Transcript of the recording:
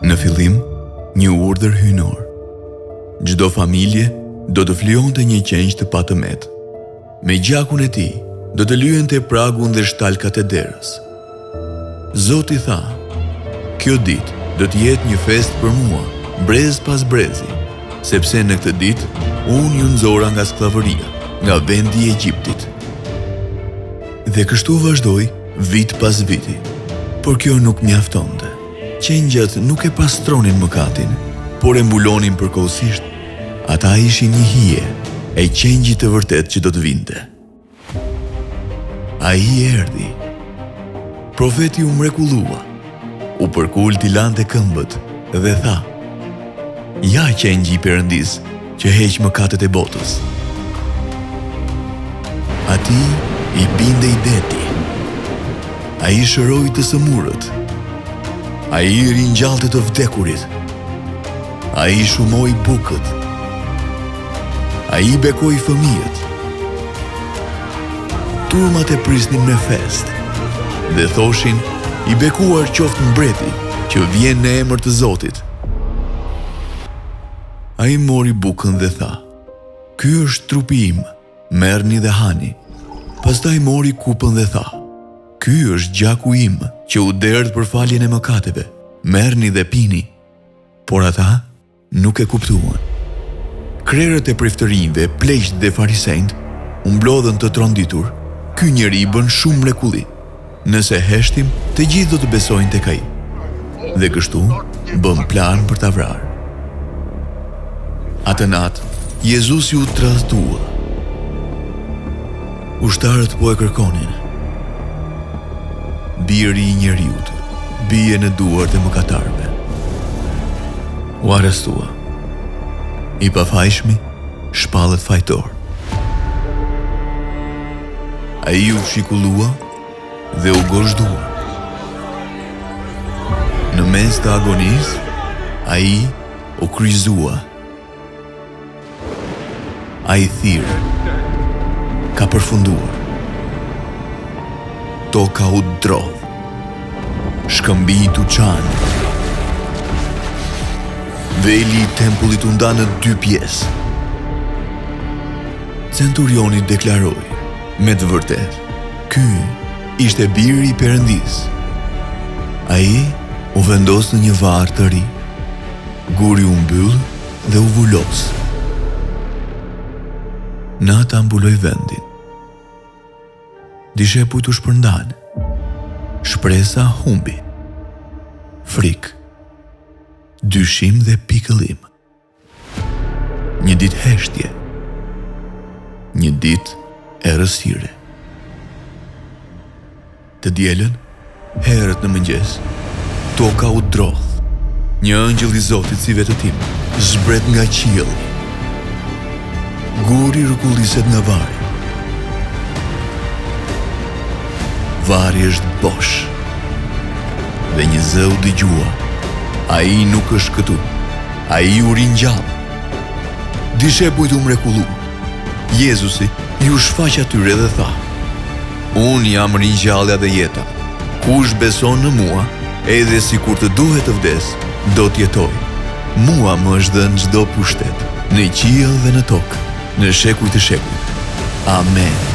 Në fillim, një urdhër hyjnor. Çdo familje do të flijonte një qenj të patëmet. Me gjakun e tij do të lyhente pragun dhe shtalkat e derës. Zoti tha: "Kjo ditë do të jetë një fest për mua, brez pas brezi, sepse në këtë ditë unë ju nxora nga skllavëria, nga vendi i Egjiptit." Dhe kështu vazhdoi vit pas viti. Por kjo nuk mjaftonte. Qengjat nuk e pastronin mëkatin, por e mbulonin përkohësisht. Ata ishin një hije e qengjit të vërtet që do të vinte. Ai erdhi. Profeti u mrekullua, u përkul t'i lante këmbët dhe tha: "Ja qengji i Perëndis që heq mëkatet e botës." Atij i binde i deti. Ai shëroi të sëmurët. Ai ringjallte të vdekurit. Ai shumoi bukët. Ai bekoi fëmijët. Turmat e prisnin me fest dhe thoshin: "I bekuar qoftë mbreti që vjen në emër të Zotit." Ai mori bukën dhe tha: "Ky është trupi im, merrni dhe hani." Pastaj mori kupën dhe tha: "Ky është gjaku im që u derdh për faljen e mëkateve, merrni dhe pini." Por ata nuk e kuptuan. Krerët e priftërinjve, pleqt dhe farisejt u mblodhën të tronditur. Ky njeri i bën shumë mrekulli. Nëse heshtim, të gjithë do të besojnë tek ai. Dhe kështu bën plan për ta vrarë. Atë natë, Jezusi u tradhtua. Ushtarët po e kërkonin. Biri i njeriut bie në duart e mëkatarëve. U arrestua. I pafajshmi shpallet fajtor. Ai u shikullua dhe u gozhdua. Në mes të agonisë, ai u kryzua. Ai thirrë. Ka përfunduar. Toka u drodh. Shkëmbitu qanë. Veli i tempullit u nda në 2 pjesë. Centurioni deklaroi: "Me të vërtetë, ky ishte biri i Perëndis." Ai u vendos në një varr të ri. Guri u mbyll dhe u vulos. Nata mbuloi vendin. Dishepujt u shpërndan. Shpresa humbi. Frikë, dyshim dhe pikëllim. Një ditë heshtje. Një ditë errësire. Të dielën, herët në mëngjes, toka u drodh. Një angjëll i Zotit si vetëtim zbret nga qielli. Guri rëkulliset nga vari. Vari është bosh. Dhe një zë u dëgjua: "Ai nuk është këtu. Ai u ringjall." Dishepujt u mrekullu. Jezusi ju shfaq atyre dhe tha: "Unë jam ringjallja dhe jeta. Kush beson në mua, edhe sikur të duhet të vdes, do të jetojë. Mua më është dhënë çdo pushtet, në qiell dhe në tokë, në shekuj të shekujt. Amen."